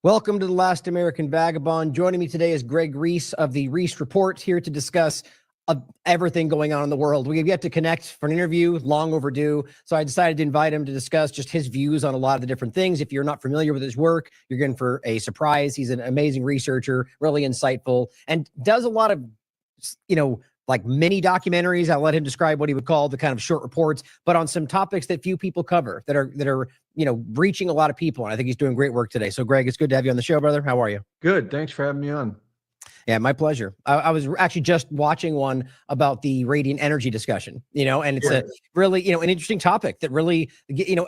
Welcome to the Last American Vagabond. Joining me today is Greg Reese of the Reese Report, here to discuss everything going on in the world. We have yet to connect for an interview, long overdue. So I decided to invite him to discuss just his views on a lot of the different things. If you're not familiar with his work, you're going for a surprise. He's an amazing researcher, really insightful, and does a lot of, like mini documentaries. I'll let him describe what he would call the kind of short reports, but on some topics that few people cover that are reaching a lot of people. And I think he's doing great work today. So Greg, it's good to have you on the show, brother. How are you? Good. Thanks for having me on. Yeah, my pleasure. I was actually just watching one about the radiant energy discussion, and it's a really, an interesting topic that really,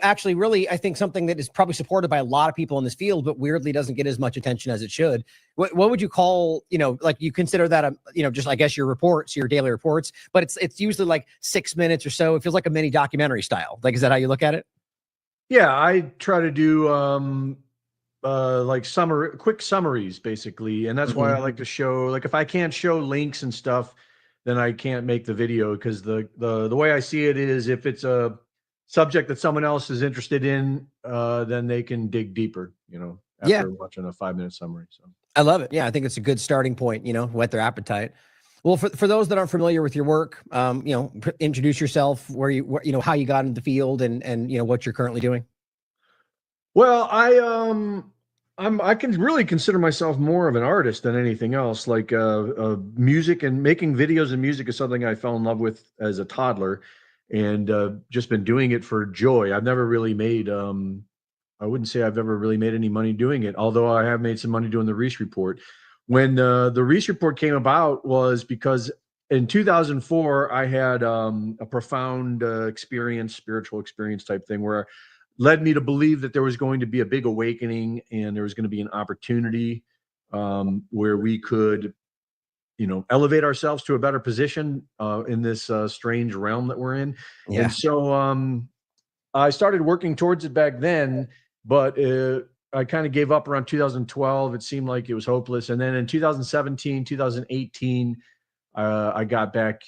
actually really, I think something that is probably supported by a lot of people in this field, but weirdly doesn't get as much attention as it should. What would you call, like you consider that, just, I guess your reports, your daily reports, but it's usually like 6 minutes or so. It feels like a mini documentary style. Like, is that how you look at it? Yeah, I try to do, like quick summaries basically, and that's why I like to show, like, if I can't show links and stuff, then I can't make the video, because the way I see it is, if it's a subject that someone else is interested in, then they can dig deeper, after watching a 5-minute summary. So I love it. Yeah, I think it's a good starting point, whet their appetite. Well, for those that aren't familiar with your work, introduce yourself, how you got into the field, and what you're currently doing. Well, I can really consider myself more of an artist than anything else. Like, music and making videos and music is something I fell in love with as a toddler, and just been doing it for joy. I've never really made, I wouldn't say I've ever really made any money doing it, although I have made some money doing the Reese Report. When the Reese Report came about was because in 2004, I had a profound spiritual experience type thing, where led me to believe that there was going to be a big awakening, and there was going to be an opportunity where we could, elevate ourselves to a better position in this strange realm that we're in. Yeah. And so I started working towards it back then, but I kind of gave up around 2012. It seemed like it was hopeless. And then in 2017, 2018, I got back.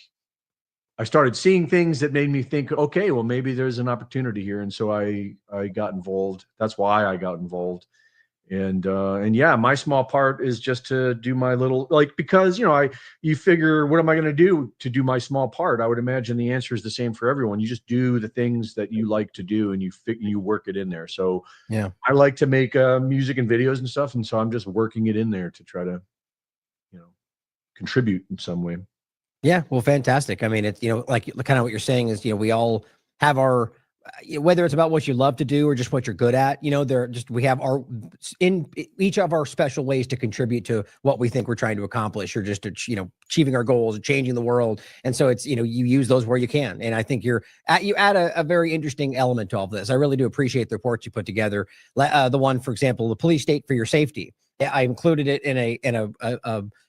I started seeing things that made me think, okay, well, maybe there's an opportunity here. And so I got involved. That's why I got involved. And yeah, my small part is just to do my little, like, because, you figure, what am I going to do my small part? I would imagine the answer is the same for everyone. You just do the things that you like to do, and you work it in there. So yeah, I like to make music and videos and stuff. And so I'm just working it in there to try to, contribute in some way. Yeah, well, fantastic. I mean, it's, like kind of what you're saying is, we all have our, whether it's about what you love to do or just what you're good at, we have in each of our special ways to contribute to what we think we're trying to accomplish, or just, achieving our goals or changing the world. And so it's, you use those where you can. And I think you add a very interesting element to all of this. I really do appreciate the reports you put together. The one, for example, the police state for your safety. I included it in a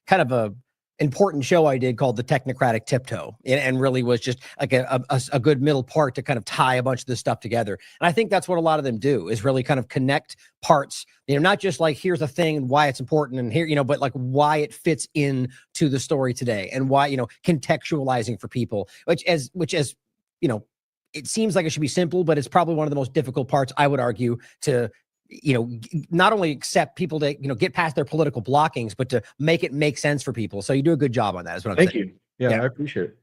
kind of a important show I did called The Technocratic Tiptoe, and really was just like a good middle part to kind of tie a bunch of this stuff together. And I think that's what a lot of them do, is really kind of connect parts, not just like, here's a thing and why it's important, and here, but like why it fits in to the story today, and why, contextualizing for people, which as it seems like it should be simple, but it's probably one of the most difficult parts, I would argue, to not only accept people to, get past their political blockings, but to make it make sense for people. So you do a good job on that, is what I'm saying. Thank you. Yeah, I appreciate it.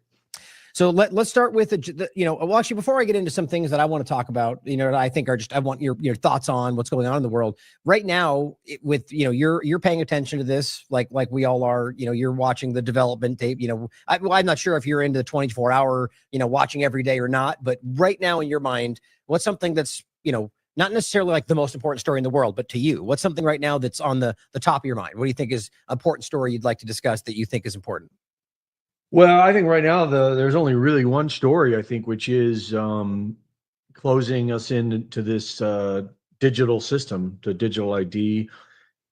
So let's start with well, actually, before I get into some things that I want to talk about, that I think are just, I want your thoughts on what's going on in the world right now. You're paying attention to this, like we all are. You're watching the development tape. I'm not sure if you're into the 24-hour, watching every day or not, but right now in your mind, what's something that's, not necessarily like the most important story in the world, but to you, what's something right now that's on the top of your mind? What do you think is an important story you'd like to discuss that you think is important? Well, I think right now there's only really one story, I think, which is closing us into this digital system, the digital ID,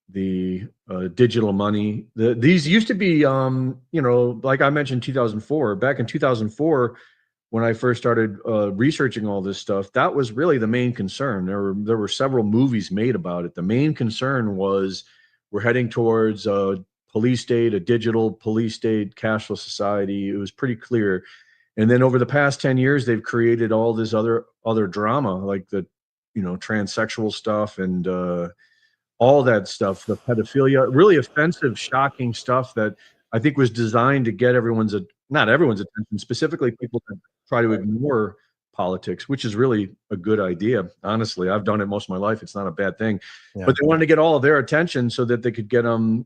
the digital money. These used to be, like I mentioned, 2004. Back in 2004, when I first started researching all this stuff, that was really the main concern. There were several movies made about it. The main concern was, we're heading towards a police state, a digital police state, cashless society. It was pretty clear. And then over the past 10 years, they've created all this other drama, like the, transsexual stuff, and all that stuff, the pedophilia, really offensive, shocking stuff that I think was designed to get not everyone's attention, specifically people that try to ignore politics, which is really a good idea. Honestly, I've done it most of my life. It's not a bad thing, but they wanted to get all of their attention so that they could get them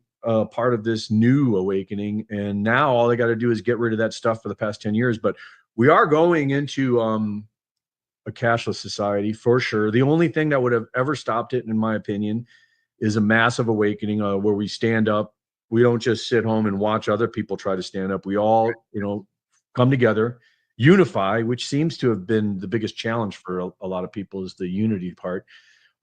part of this new awakening. And now all they got to do is get rid of that stuff for the past 10 years. But we are going into a cashless society for sure. The only thing that would have ever stopped it, in my opinion, is a massive awakening where we stand up. We don't just sit home and watch other people try to stand up. We all, come together, unify, which seems to have been the biggest challenge for a lot of people, is the unity part.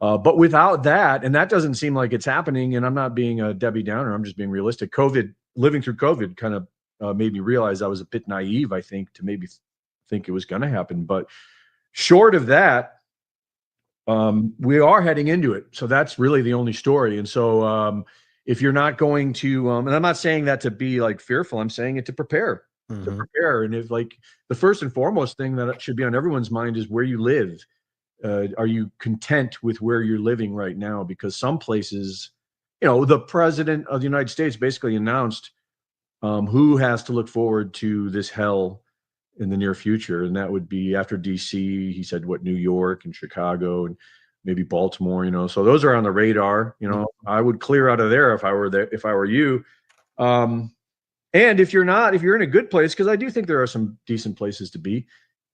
But without that, and that doesn't seem like it's happening, and I'm not being a Debbie Downer, I'm just being realistic. Living through COVID kind of made me realize I was a bit naive, I think, to maybe think it was going to happen. But short of that, we are heading into it. So that's really the only story. And so if you're not going to, and I'm not saying that to be like fearful, I'm saying it to prepare, And if like the first and foremost thing that should be on everyone's mind is where you live. Are you content with where you're living right now? Because some places, the president of the United States basically announced who has to look forward to this hell in the near future. And that would be after DC, he said, New York and Chicago and maybe Baltimore, so those are on the radar. I would clear out of there if I were you. And if you're in a good place, because I do think there are some decent places to be,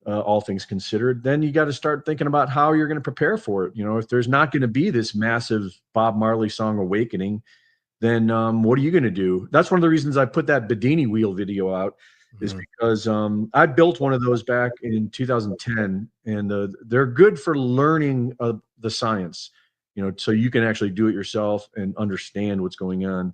all things considered, then you got to start thinking about how you're going to prepare for it. If there's not going to be this massive Bob Marley song awakening, then what are you going to do? That's one of the reasons I put that Bedini wheel video out, is because I built one of those back in 2010, and they're good for learning the science, so you can actually do it yourself and understand what's going on.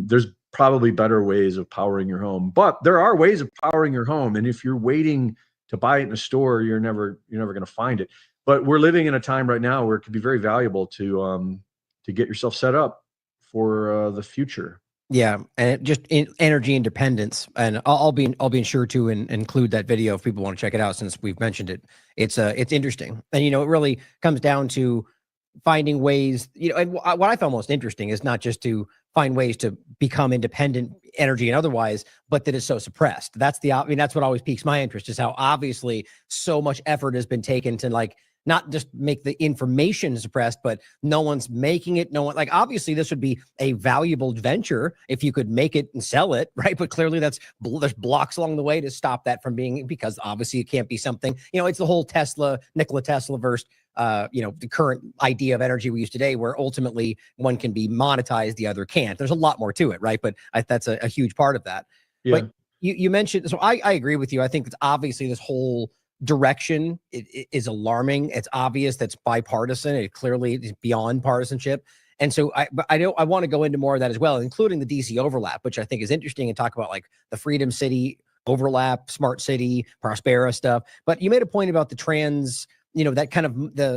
There's probably better ways of powering your home, but there are ways of powering your home. And if you're waiting to buy it in a store, you're never going to find it. But we're living in a time right now where it could be very valuable to get yourself set up for the future. Yeah, and just in energy independence, and I'll be sure to include that video if people want to check it out, since we've mentioned it. It's interesting, and it really comes down to finding ways. And what I found most interesting is not just to find ways to become independent, energy and otherwise, but that it's so suppressed. That's what always piques my interest, is how obviously so much effort has been taken to not just make the information suppressed, but no one's making it. No one, obviously this would be a valuable venture if you could make it and sell it, right? But clearly there's blocks along the way to stop that from being, because obviously it can't be something, it's the whole Nikola Tesla versus, the current idea of energy we use today, where ultimately one can be monetized, the other can't. There's a lot more to it, right? But that's a huge part of that. Yeah. But you mentioned, so I agree with you. I think it's obviously this whole direction is alarming. It's obvious that's bipartisan. It clearly is beyond partisanship. And so I want to go into more of that as well, including the DC overlap, which I think is interesting, and talk about the Freedom City overlap, Smart City, Prospera stuff. But you made a point about the trans, that kind of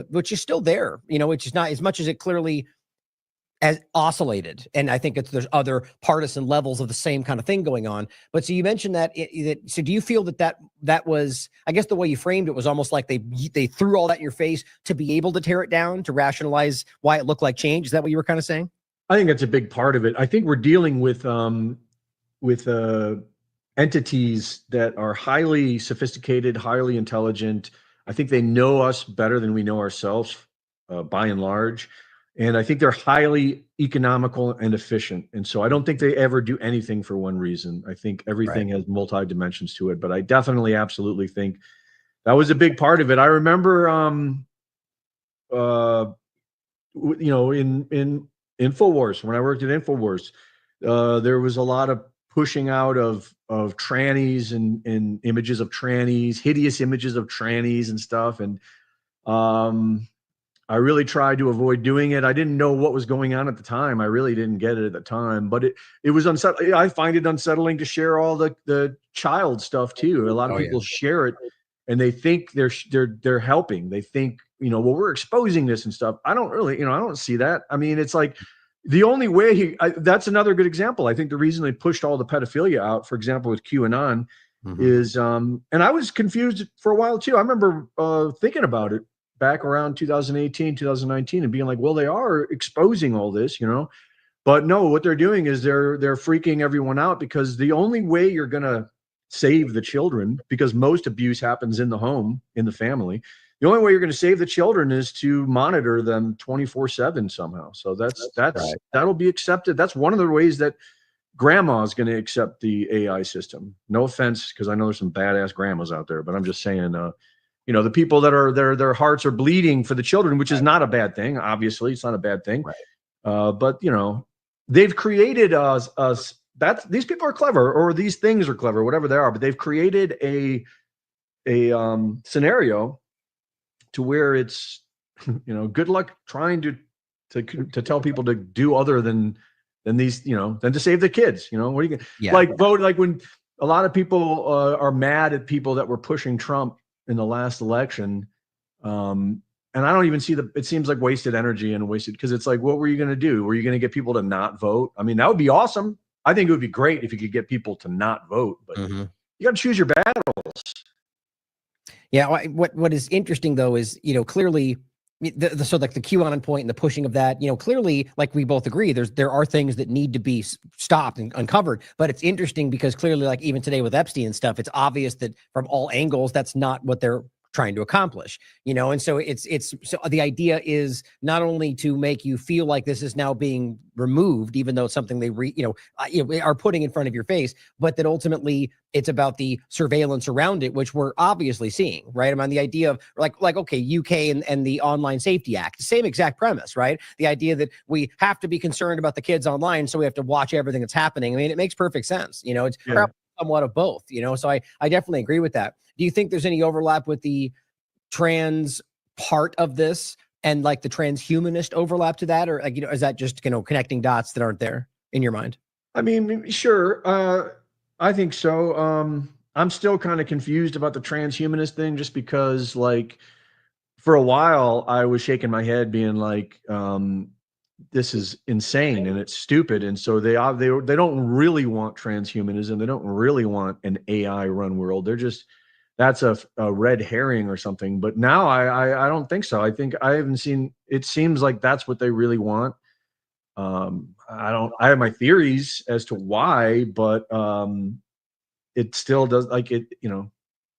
which is still there, which is not as much as it clearly as oscillated. And I think there's other partisan levels of the same kind of thing going on. But so you mentioned that, so do you feel that was, I guess the way you framed it was almost like they threw all that in your face to be able to tear it down, to rationalize why it looked like change? Is that what you were kind of saying? I think that's a big part of it. I think we're dealing with entities that are highly sophisticated, highly intelligent. I think they know us better than we know ourselves, by and large. And I think they're highly economical and efficient. And so I don't think they ever do anything for one reason. I think everything has multi dimensions to it. But I definitely, absolutely think that was a big part of it. I remember, in InfoWars, when I worked at InfoWars, there was a lot of pushing out of trannies and images of trannies, hideous images of trannies and stuff. And I really tried to avoid doing it. I didn't know what was going on at the time. I really didn't get it at the time, but it was unsettling. I find it unsettling to share all the child stuff too. A lot of people share it and they think they're helping. They think, well, we're exposing this and stuff. I don't really, I don't see that. I mean, it's like the only way that's another good example. I think the reason they pushed all the pedophilia out, for example, with QAnon, is, and I was confused for a while too. I remember thinking about it. back around 2018, 2019 and being like, well, they are exposing all this, you know. But no, what they're doing is they're freaking everyone out, because the only way you're going to save the children, because most abuse happens in the home, in the family, the only way you're going to save the children is to monitor them 24/7 somehow. So that's right. that'll be accepted. That's one of the ways that grandma's going to accept the AI system. No offense, because I know there's some badass grandmas out there, but I'm just saying, you know, the people that are their hearts are bleeding for the children, which is not a bad thing. Obviously, it's not a bad thing. Right. But you know, they've created us. These people are clever, or these things are clever, whatever they are. But they've created a scenario to where it's, you know, good luck trying to tell people to do other than these, you know, than to save the kids. You know, what are you gonna like vote? Like when a lot of people are mad at people that were pushing Trump in the last election. And I don't even see it seems like wasted energy and wasted, because it's like, what were you going to do? Were you going to get people to not vote? I mean, that would be awesome. I think it would be great if you could get people to not vote, but you got to choose your battles. Yeah. What is interesting though is, you know, clearly so like the QAnon point and the pushing of that, you know, clearly, like we both agree, there are things that need to be stopped and uncovered. But it's interesting because clearly, like even today with Epstein and stuff, it's obvious that from all angles, that's not what they're trying to accomplish, you know. And so so the idea is not only to make you feel like this is now being removed, even though it's something they are putting in front of your face, but that ultimately it's about the surveillance around it, which we're obviously seeing, right? I mean, the idea of like okay, UK and the Online Safety Act, the same exact premise, right? The idea that we have to be concerned about the kids online, so we have to watch everything that's happening. I mean, it makes perfect sense, you know. It's probably somewhat of both, you know. So I definitely agree with that. Do you think there's any overlap with the trans part of this and like the transhumanist overlap to that, or like, you know, is that just, you know, connecting dots that aren't there in your mind? I mean, sure. I think so. I'm still kind of confused about the transhumanist thing, just because like for a while I was shaking my head being like, this is insane and it's stupid. And so they don't really want transhumanism. They don't really want an AI run world. They're just, that's a red herring or something. But now I don't think so. I think I haven't seen, it seems like that's what they really want. I have my theories as to why, but it still does, like, it, you know,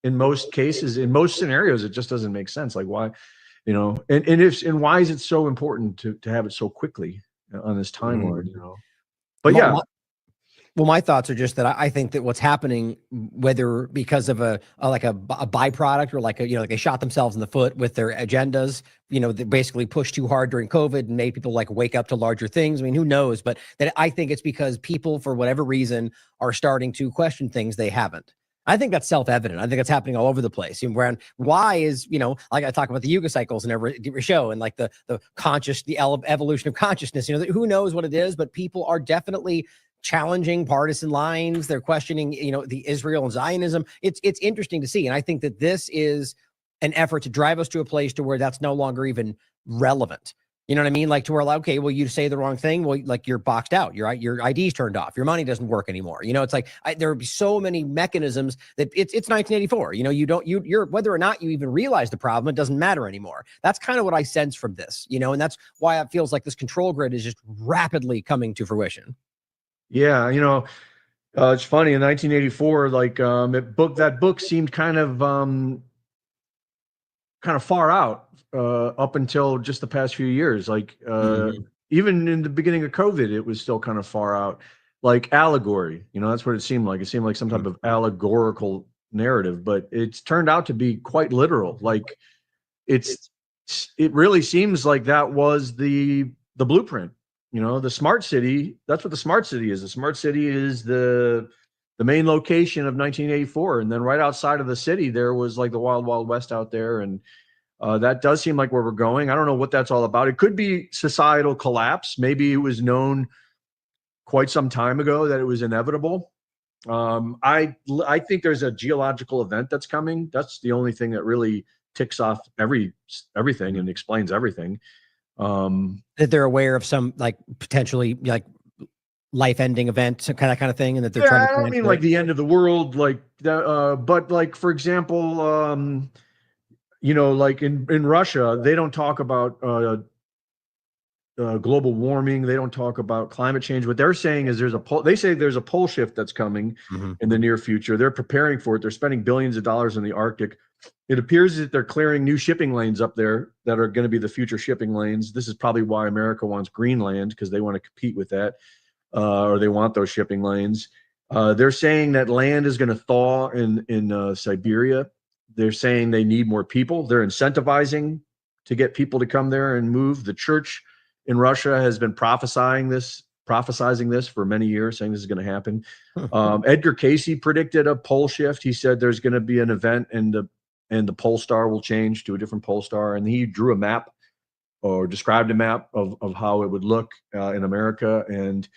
in most cases, in most scenarios, it just doesn't make sense. Like why, you know, and why is it so important to have it so quickly on this timeline, you know? But yeah. Well, my thoughts are just that I think that what's happening, whether because of a byproduct or like like they shot themselves in the foot with their agendas, you know, they basically pushed too hard during COVID and made people like wake up to larger things. I mean, who knows? But that I think it's because people, for whatever reason, are starting to question things they haven't. I think that's self-evident. I think it's happening all over the place. And why is, you know, like I talk about the Yuga cycles in every show, and like the evolution of consciousness, you know, who knows what it is, but people are definitely challenging partisan lines. They're questioning, you know, the Israel and Zionism. It's interesting to see. And I think that this is an effort to drive us to a place to where that's no longer even relevant. You know what I mean? Like to where, like, okay, well, you say the wrong thing. Well, like you're boxed out. Your ID's turned off. Your money doesn't work anymore. You know, it's like there would be so many mechanisms that it's 1984. You know, you're whether or not you even realize the problem, it doesn't matter anymore. That's kind of what I sense from this, you know, and that's why it feels like this control grid is just rapidly coming to fruition. Yeah, you know, it's funny in 1984, like that book seemed kind of far out up until just the past few years. Like even in the beginning of COVID, it was still kind of far out. Like allegory, you know, that's what it seemed like. It seemed like some type of allegorical narrative, but it's turned out to be quite literal. Like it really seems like that was the blueprint. You know, the smart city, that's what the smart city is. The smart city is the main location of 1984. And then right outside of the city, there was like the wild, wild west out there. And that does seem like where we're going. I don't know what that's all about. It could be societal collapse. Maybe it was known quite some time ago that it was inevitable. I think there's a geological event that's coming. That's the only thing that really ticks off everything and explains everything. That they're aware of some like potentially like life-ending event, some kind of thing, and that they're trying to. I don't mean like the end of the world, like that. But like for example, you know, like in Russia, they don't talk about global warming. They don't talk about climate change. What they're saying is they say there's a pole shift that's coming in the near future. They're preparing for it. They're spending billions of dollars in the Arctic. It appears that they're clearing new shipping lanes up there that are going to be the future shipping lanes. This is probably why America wants Greenland, because they want to compete with that, or they want those shipping lanes. They're saying that land is going to thaw in Siberia. They're saying they need more people. They're incentivizing to get people to come there and move. The church in Russia has been prophesizing this for many years, saying this is going to happen. Edgar Casey predicted a pole shift. He said there's going to be an event and the pole star will change to a different pole star. And he drew a map or described a map of how it would look in America. And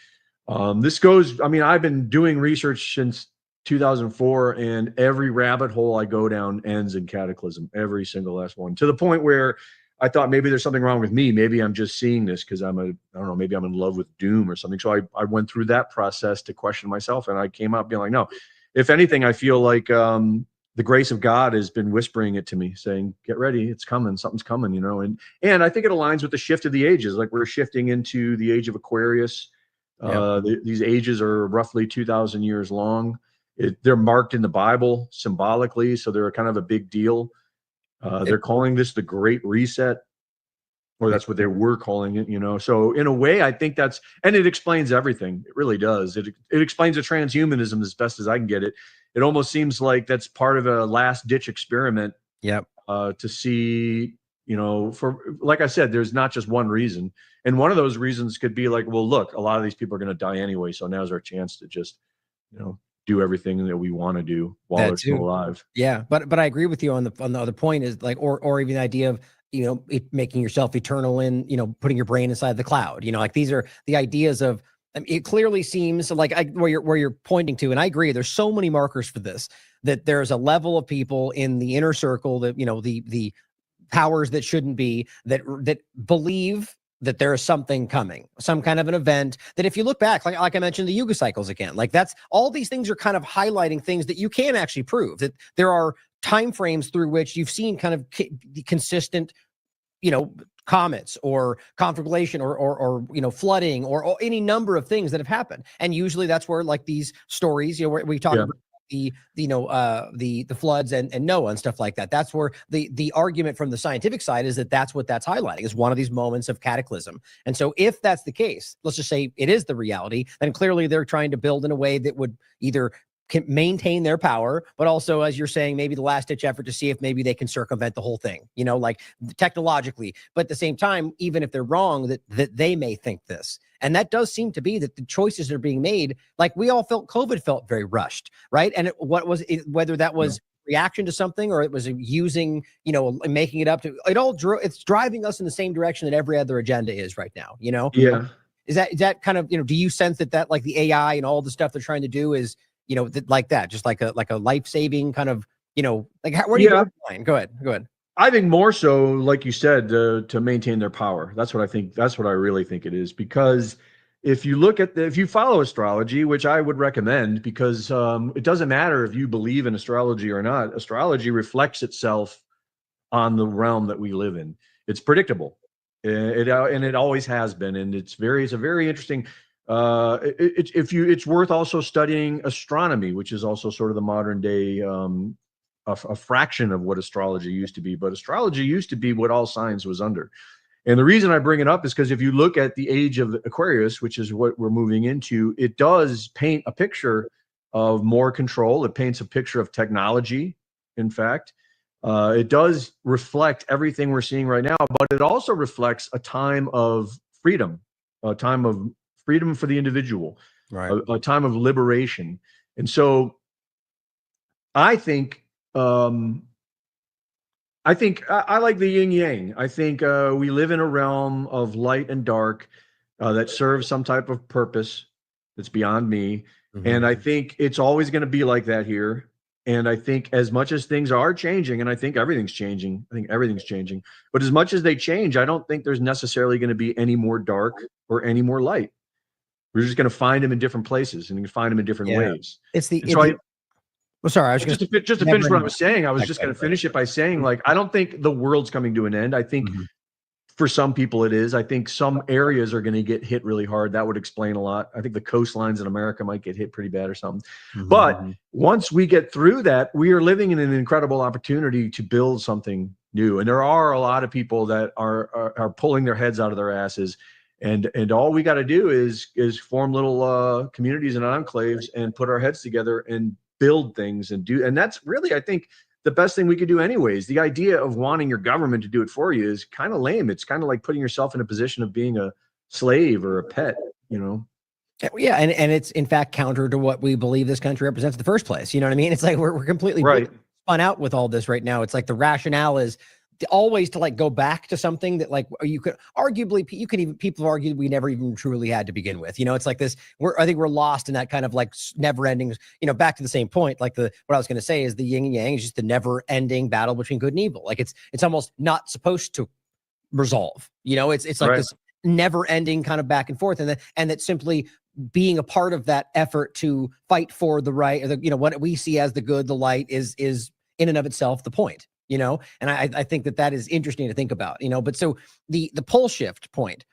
this goes, I mean, I've been doing research since 2004, and every rabbit hole I go down ends in cataclysm, every single last one, to the point where I thought maybe there's something wrong with me. Maybe I'm just seeing this because I don't know, maybe I'm in love with doom or something. So I went through that process to question myself, and I came out being like, no, if anything, I feel like the grace of God has been whispering it to me, saying, get ready, it's coming, something's coming, you know. And I think it aligns with the shift of the ages. Like, we're shifting into the age of Aquarius. These ages are roughly 2,000 years long. They're marked in the Bible symbolically, so they're kind of a big deal. They're calling this the Great Reset, or that's what they were calling it, you know. So in a way, I think and it explains everything. It really does. It explains the transhumanism as best as I can get it. It almost seems like that's part of a last ditch experiment. To see, you know, for, like I said, there's not just one reason. And one of those reasons could be like, well, look, a lot of these people are going to die anyway. So now's our chance to just, you know, do everything that we want to do while they're still alive. Yeah. But I agree with you on the other point is like, or even the idea of, you know, making yourself eternal in, you know, putting your brain inside the cloud, you know, like these are the ideas of, I mean, it clearly seems like where you're pointing to, and I agree, there's so many markers for this, that there's a level of people in the inner circle that, you know, the powers that shouldn't be, that believe that there is something coming, some kind of an event that, if you look back, like I mentioned, the Yuga cycles again, like that's all these things are kind of highlighting things that you can actually prove, that there are time frames through which you've seen kind of consistent, you know, comets or conflagration or you know, flooding or any number of things that have happened. And usually that's where, like, these stories, you know, where we talk about the floods and Noah and stuff like that. That's where the argument from the scientific side is that's what that's highlighting, is one of these moments of cataclysm. And so if that's the case, let's just say it is the reality, then clearly they're trying to build in a way that would either can maintain their power, but also, as you're saying, maybe the last ditch effort to see if maybe they can circumvent the whole thing, you know, like technologically. But at the same time, even if they're wrong, that they may think this. And that does seem to be that the choices that are being made, like we all felt COVID felt very rushed, right? And whether that was reaction to something or it was using, you know, making it up to, it's driving us in the same direction that every other agenda is right now, you know? Yeah. Is that kind of, you know, do you sense that like the AI and all the stuff they're trying to do is, you know, like that, just like a life-saving kind of, you know, like where do you go? Go ahead. I think more so, like you said, to maintain their power. That's what I think. That's what I really think it is. Because if you look at if you follow astrology, which I would recommend, because it doesn't matter if you believe in astrology or not. Astrology reflects itself on the realm that we live in. It's predictable. And it always has been. And it's a very interesting. It's worth also studying astronomy, which is also sort of the modern day a fraction of what astrology used to be. But astrology used to be what all science was under. And the reason I bring it up is because if you look at the age of Aquarius, which is what we're moving into, it does paint a picture of more control. It paints a picture of technology. In fact, it does reflect everything we're seeing right now, but it also reflects a time of freedom, a time of freedom for the individual, right? A time of liberation. And so I think I like the yin yang. I think we live in a realm of light and dark that serves some type of purpose that's beyond me. Mm-hmm. And I think it's always going to be like that here. And I think as much as things are changing, and I think everything's changing, but as much as they change, I don't think there's necessarily going to be any more dark or any more light. We're just going to find them in different places, and you can find them in different ways. Well, sorry, I was Just going to finish what I was saying, I was just going to finish it by saying, like, I don't think the world's coming to an end. I think for some people it is. I think some areas are going to get hit really hard. That would explain a lot. I think the coastlines in America might get hit pretty bad or something. But once we get through that, we are living in an incredible opportunity to build something new. And there are a lot of people that are pulling their heads out of their asses. And all we got to do is form little communities and enclaves and put our heads together and build things and that's really, I think, the best thing we could do anyways. The idea of wanting your government to do it for you is kind of lame. It's kind of like putting yourself in a position of being a slave or a pet, you know? Yeah, and it's in fact counter to what we believe this country represents in the first place. You know what I mean? It's like we're completely spun out with all this right now. It's like the rationale is always to like go back to something that like you could arguably people have argued we never even truly had to begin with. You know, it's like this. I think we're lost in that kind of like never ending. You know, back to the same point. Like what I was going to say is the yin and yang is just the never ending battle between good and evil. Like it's almost not supposed to resolve. You know, it's like this never ending kind of back and forth, and that simply being a part of that effort to fight for the right, or you know, what we see as the good, the light is in and of itself the point. You know, and I think that is interesting to think about, you know, but so the pole shift point,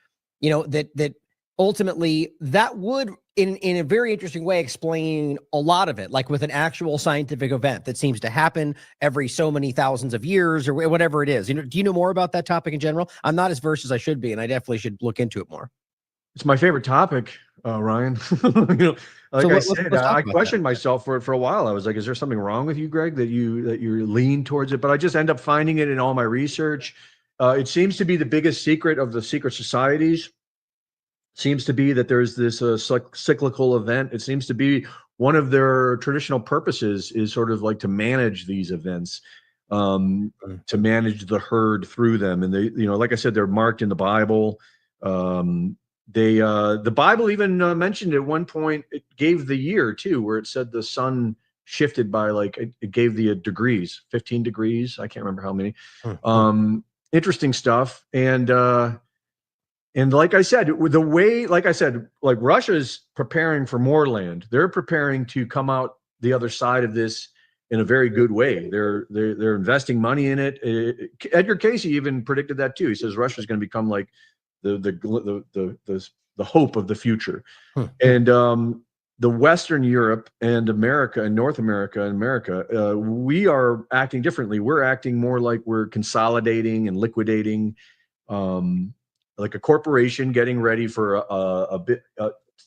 you know, that ultimately that would in a very interesting way explain a lot of it, like with an actual scientific event that seems to happen every so many thousands of years or whatever it is. You know, do you know more about that topic in general? I'm not as versed as I should be, and I definitely should look into it more. It's my favorite topic, Ryan. You know, like so I said, I questioned myself for a while. I was like, is there something wrong with you, Greg, that you lean towards it? But I just end up finding it in all my research. It seems to be the biggest secret of the secret societies. Seems to be that there's this cyclical event. It seems to be one of their traditional purposes is sort of like to manage these events, to manage the herd through them. And they, you know, like I said, they're marked in the Bible. The Bible even mentioned at one point, it gave the year too, where it said the sun shifted by like, it gave the degrees, 15 degrees. I can't remember how many. Interesting stuff. And like I said, like Russia's preparing for more land. They're preparing to come out the other side of this in a very good way. They're investing money in it. Edgar Cayce even predicted that too. He says Russia's going to become like the hope of the future. And the Western Europe and America and North America and America, we are acting differently. We're acting more like we're consolidating and liquidating, like a corporation getting ready for a bit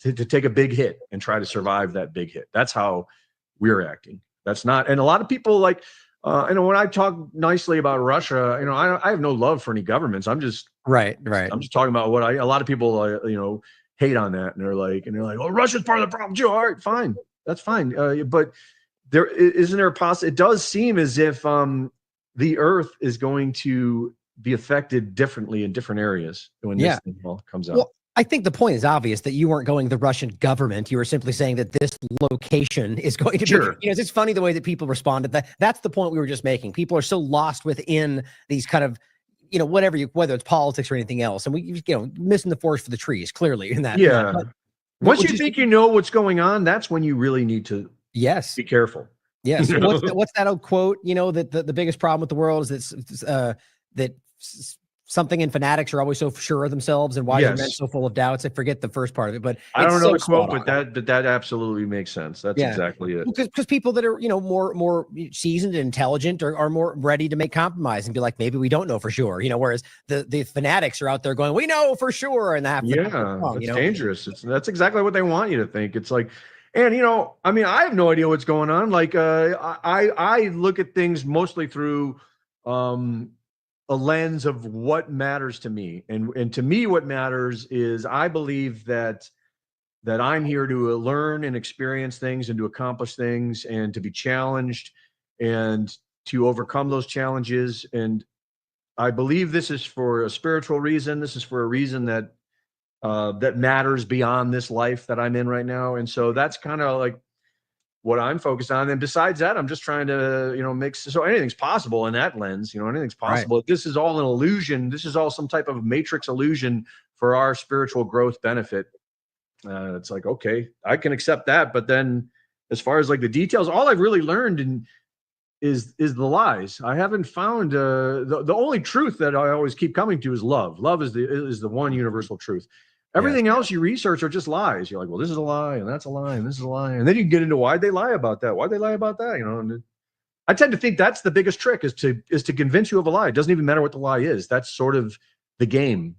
to take a big hit and try to survive that big hit. That's how we're acting. That's not, and a lot of people like, you know, when I talk nicely about Russia, you know, I have no love for any governments. I'm just right. I'm just talking about what a lot of people, you know, hate on that, and they're like, oh, Russia's part of the problem too. All right, fine, that's fine. But there isn't there a possibility? It does seem as if the Earth is going to be affected differently in different areas when this thing all comes out. Well, I think the point is obvious that you weren't going the Russian government. You were simply saying that this location is going to be, you know, it's funny the way that people responded. That's the point we were just making. People are so lost within these kind of, you know, whether it's politics or anything else. And we, you know, missing the forest for the trees clearly in that. Yeah. But once you think you know what's going on, that's when you really need to be careful. Yes. You know? What's that old quote, you know, that the biggest problem with the world is that something in fanatics are always so sure of themselves, and why are men so full of doubts? I forget the first part of it, but I don't know the quote, but that absolutely makes sense. That's exactly it. Because people that are, you know, more seasoned and intelligent are more ready to make compromise and be like, maybe we don't know for sure, you know, whereas the fanatics are out there going, we know for sure, and that's dangerous. That's exactly what they want you to think. It's like, and you know, I mean, I have no idea what's going on. Like, I look at things mostly through a lens of what matters to me. And to me, what matters is I believe that I'm here to learn and experience things and to accomplish things and to be challenged and to overcome those challenges. And I believe this is for a spiritual reason. This is for a reason that matters beyond this life that I'm in right now. And so that's kind of like what I'm focused on. And besides that, I'm just trying to, you know, so anything's possible in that lens, you know, anything's possible. Right. This is all an illusion. This is all some type of matrix illusion for our spiritual growth benefit. It's like, okay, I can accept that, but then as far as like the details, all I've really learned is the lies. I haven't found the only truth that I always keep coming to is love. Love is the one universal truth. Everything else you research are just lies. You're like, well, this is a lie, and that's a lie, and this is a lie, and then you can get into why'd they lie about that? Why'd they lie about that? You know, and I tend to think that's the biggest trick is to convince you of a lie. It doesn't even matter what the lie is. That's sort of the game,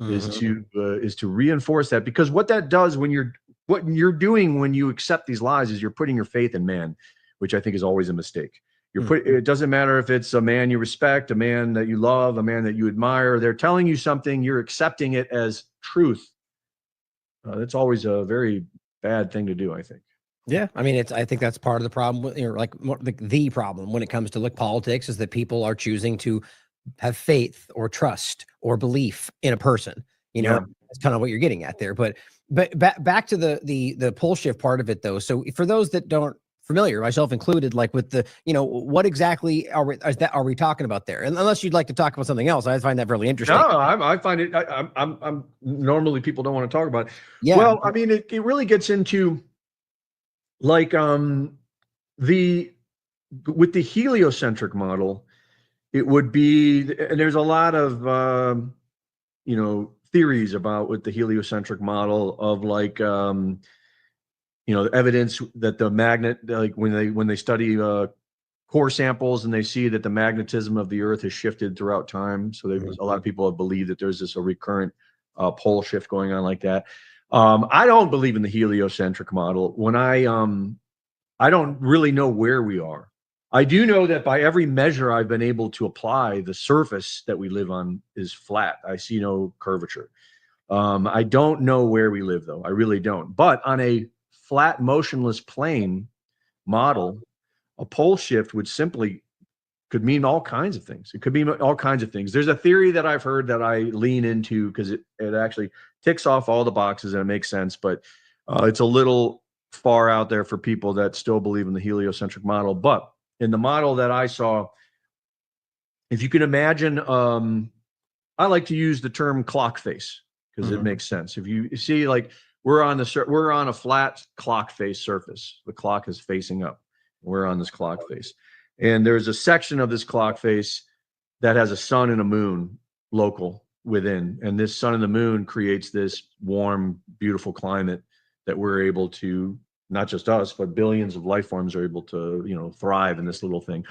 is to reinforce that, because what that does what you're doing when you accept these lies is you're putting your faith in man, which I think is always a mistake. It doesn't matter if it's a man you respect, a man that you love, a man that you admire. They're telling you something, you're accepting it as truth. That's always a very bad thing to do, I think. Yeah, I mean, I think that's part of the problem. Like the problem when it comes to politics is that people are choosing to have faith or trust or belief in a person. That's kind of what you're getting at there. But back to the pole shift part of it, though. So for those that don't familiar, myself included, like with the, what exactly are we talking about there? And unless you'd like to talk about something else, I find that really interesting. No, I find it. I'm normally people don't want to talk about it. Yeah. Well, I mean, it really gets into like with the heliocentric model, it would be, and there's a lot of theories about with the heliocentric model of like evidence that the magnet, like when they study core samples and they see that the magnetism of the Earth has shifted throughout time. So a lot of people have believed that there's a recurrent pole shift going on like that. I don't believe in the heliocentric model. When I don't really know where we are. I do know that by every measure I've been able to apply, the surface that we live on is flat. I see no curvature. I don't know where we live, though. I really don't. But on a flat, motionless plane model, a pole shift could mean all kinds of things. It could mean all kinds of things. There's a theory that I've heard that I lean into because it actually ticks off all the boxes and it makes sense, but it's a little far out there for people that still believe in the heliocentric model. But in the model that I saw, if you can imagine, I like to use the term clock face because it makes sense. If you see, like, we're on a flat clock face surface. The clock is facing up. We're on this clock face. And there's a section of this clock face that has a sun and a moon local within. And this sun and the moon creates this warm, beautiful climate that we're able to, not just us, but billions of life forms are able to, thrive in this little thing.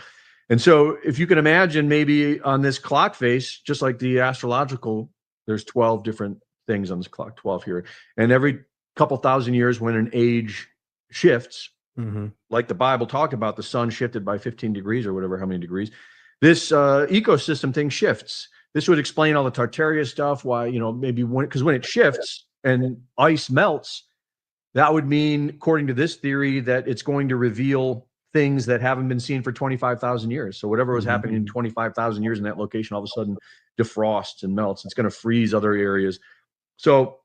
And so if you can imagine, maybe on this clock face, just like the astrological, there's 12 different things on this clock, 12 here. And every couple thousand years when an age shifts, like the Bible talked about, the sun shifted by 15 degrees or whatever, how many degrees, this ecosystem thing shifts. This would explain all the Tartaria stuff, why, maybe because when it shifts and ice melts, that would mean, according to this theory, that it's going to reveal things that haven't been seen for 25,000 years. So whatever was happening in 25,000 years in that location, all of a sudden defrosts and melts. It's going to freeze other areas. So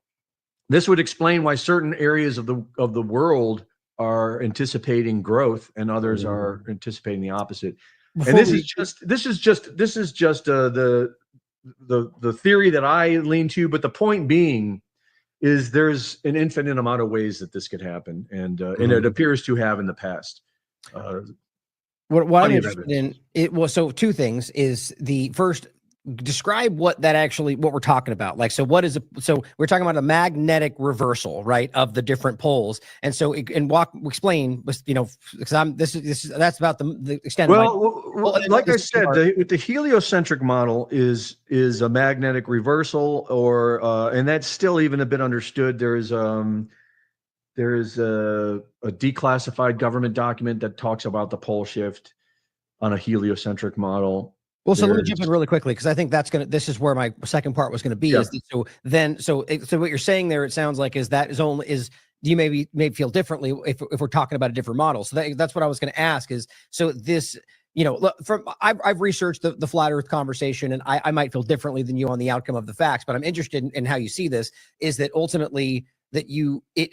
this would explain why certain areas of the world are anticipating growth and others are anticipating the opposite. And this is just the theory that I lean to. But the point being is there's an infinite amount of ways that this could happen, and it appears to have in the past. What I'm interested in, so two things is the first, describe what we're talking about. Like, so so we're talking about a magnetic reversal, right, of the different poles. And so, explain, because that's about the extent. Well, like I said, the heliocentric model is a magnetic reversal, and that's still even a bit understood. There is a declassified government document that talks about the pole shift on a heliocentric model. Well, so let me jump in really quickly, because I think this is where my second part was going to be. Yeah. So what you're saying there, it sounds like, you may feel differently if we're talking about a different model. So that's what I was going to ask is, so this, look, I've researched the flat earth conversation, and I might feel differently than you on the outcome of the facts, but I'm interested in how you see this, is that ultimately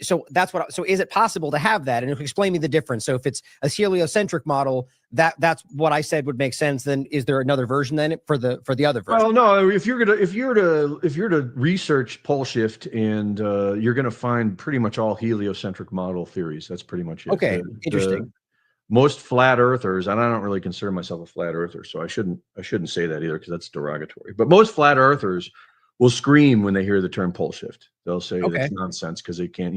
so that's what, so is it possible to have that? And explain me the difference. So if it's a heliocentric model, that's what I said would make sense. Then is there another version then for the other version? Well, no, if you're to research pole shift, and you're gonna find pretty much all heliocentric model theories. That's pretty much it. Okay, interesting. Most flat earthers, and I don't really consider myself a flat earther, so I shouldn't say that either, because that's derogatory. But most flat earthers will scream when they hear the term pole shift. They'll say that's nonsense because they can't,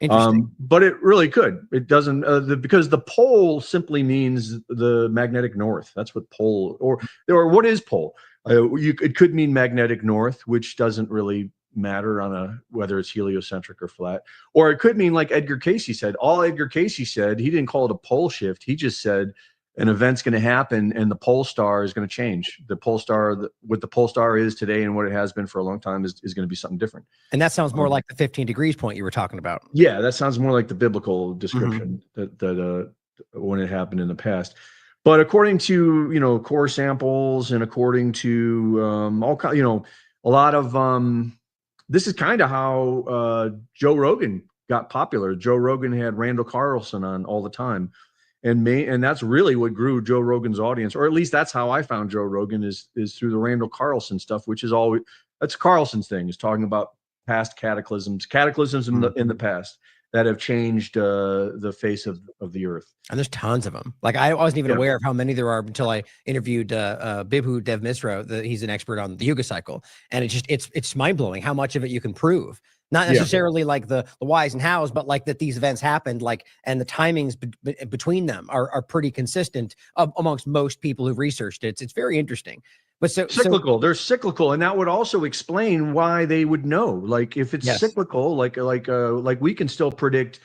Interesting. but it really could. It doesn't, because the pole simply means the magnetic north. That's what pole, or what is pole? It could mean magnetic north, which doesn't really matter on whether it's heliocentric or flat, or it could mean, like Edgar Cayce said. All Edgar Cayce said, he didn't call it a pole shift. He just said an event's going to happen and the pole star is going to change. The pole star, what the pole star is today and what it has been for a long time is going to be something different. And that sounds more like the 15 degrees point you were talking about. Yeah, that sounds more like the biblical description that when it happened in the past. But according to core samples, and according to a lot of this is kind of how Joe Rogan got popular. Joe Rogan had Randall Carlson on all the time, and that's really what grew Joe Rogan's audience, or at least that's how I found Joe Rogan, is through the Randall Carlson stuff, which is always, that's Carlson's thing, is talking about past cataclysms in the past that have changed the face of the earth. And there's tons of them. Like, I wasn't even aware of how many there are until I interviewed Bibhu Dev Misra. He's an expert on the Yuga cycle, and it's mind blowing how much of it you can prove. Not necessarily like the whys and hows, but like that these events happened, like, and the timings between them are pretty consistent amongst most people who've researched it. It's very interesting. But cyclical, they're cyclical, and that would also explain why they would know. Like, if it's cyclical, like we can still predict,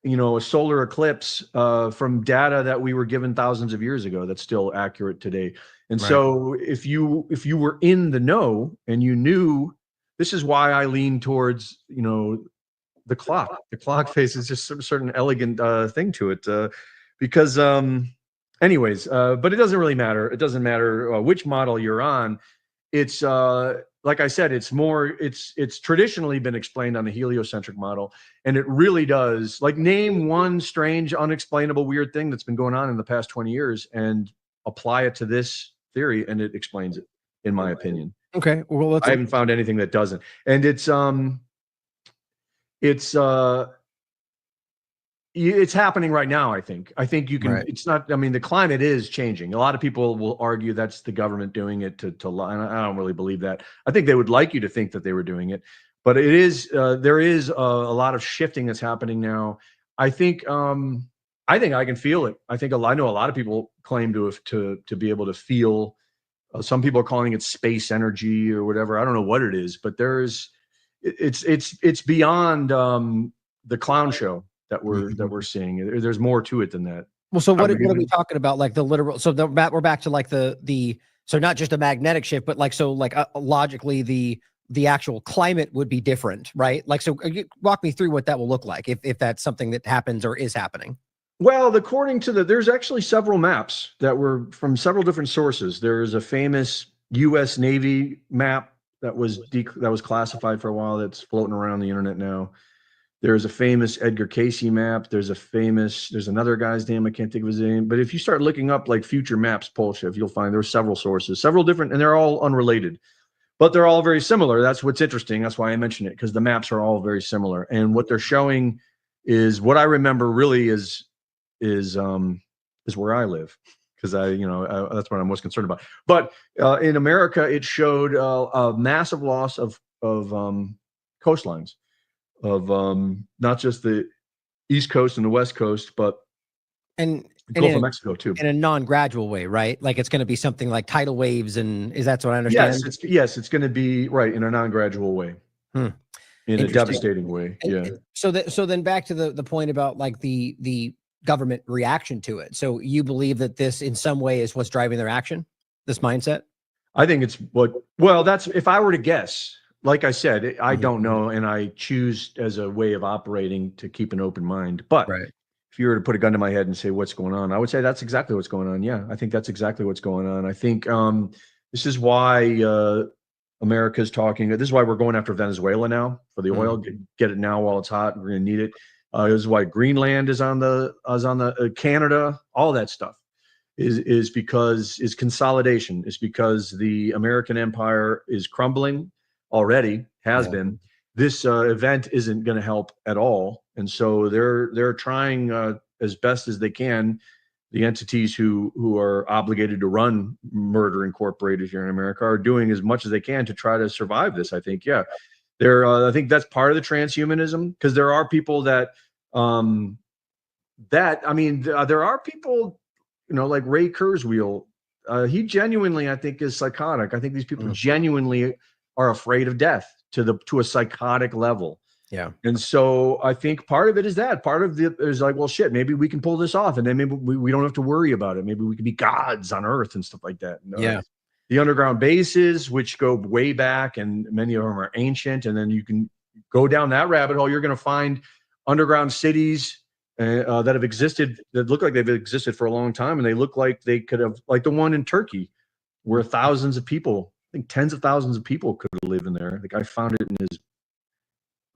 a solar eclipse from data that we were given thousands of years ago. That's still accurate today. And so if you were in the know and you knew, this is why I lean towards, the clock. The clock face is just a certain elegant thing to it, because anyways, but it doesn't really matter. It doesn't matter which model you're on. It's like I said, it's traditionally been explained on the heliocentric model, and it really does. Like, name one strange, unexplainable, weird thing that's been going on in the past 20 years and apply it to this theory, and it explains it, in my opinion. Okay, well, I haven't found anything that doesn't, and it's happening right now. I think you can. It's not. I mean, the climate is changing. A lot of people will argue that's the government doing it to lie. And I don't really believe that. I think they would like you to think that they were doing it, but it is. There is a lot of shifting that's happening now. I think I can feel it. I know a lot of people claim to be able to feel. Some people are calling it space energy or whatever. I don't know what it is, but it's beyond the clown show that we're seeing. There's more to it than that. Well, so what are we talking about? Like the literal, so we're back to like so not just a magnetic shift, but like, so like logically the actual climate would be different, right? Like, so walk me through what that will look like if that's something that happens or is happening. Well, according to there's actually several maps that were from several different sources. There's a famous U.S. Navy map that was classified for a while, that's floating around the internet now. There's a famous Edgar Cayce map. There's another guy's name, I can't think of his name. But if you start looking up like future maps, pole shift, you'll find there's several sources, several different, and they're all unrelated, but they're all very similar. That's what's interesting. That's why I mentioned it, because the maps are all very similar. And what they're showing is what I remember really is where I live, because that's what I'm most concerned about. But in America, it showed a massive loss of coastlines, of not just the East Coast and the West Coast, but and Gulf of Mexico too, in a non-gradual way, right? Like, it's going to be something like tidal waves, and that's what I understand. Yes, it's going to be right in a non-gradual way. In a devastating way. So then back to the point about like the government reaction to it. So you believe that this in some way is what's driving their action, this mindset? I think it's that's, if I were to guess, like I said, I don't know, and I choose as a way of operating to keep an open mind. But if you were to put a gun to my head and say what's going on, I would say that's exactly what's going on. Yeah, I think that's exactly what's going on. I think this is why America's talking. This is why we're going after Venezuela now for the oil. Get it now while it's hot. We're going to need it. This is why Greenland is on the Canada. All that stuff is because consolidation. Is because the American empire is crumbling already. Has been. This event isn't going to help at all, and so they're trying as best as they can. The entities who are obligated to run Murder Incorporated here in America are doing as much as they can to try to survive this. I think, I think that's part of the transhumanism, because there are people that there are people, like Ray Kurzweil. He genuinely, I think, is psychotic. I think these people genuinely are afraid of death to a psychotic level. Yeah. And so I think part of it is that. Part of it is like, well, shit, maybe we can pull this off, and then maybe we don't have to worry about it. Maybe we can be gods on Earth and stuff like that. The underground bases, which go way back, and many of them are ancient, and then you can go down that rabbit hole. You're going to find underground cities that have existed, that look like they've existed for a long time, and they look like they could have, like the one in Turkey, where thousands of people, I think tens of thousands of people could live in there. The guy found it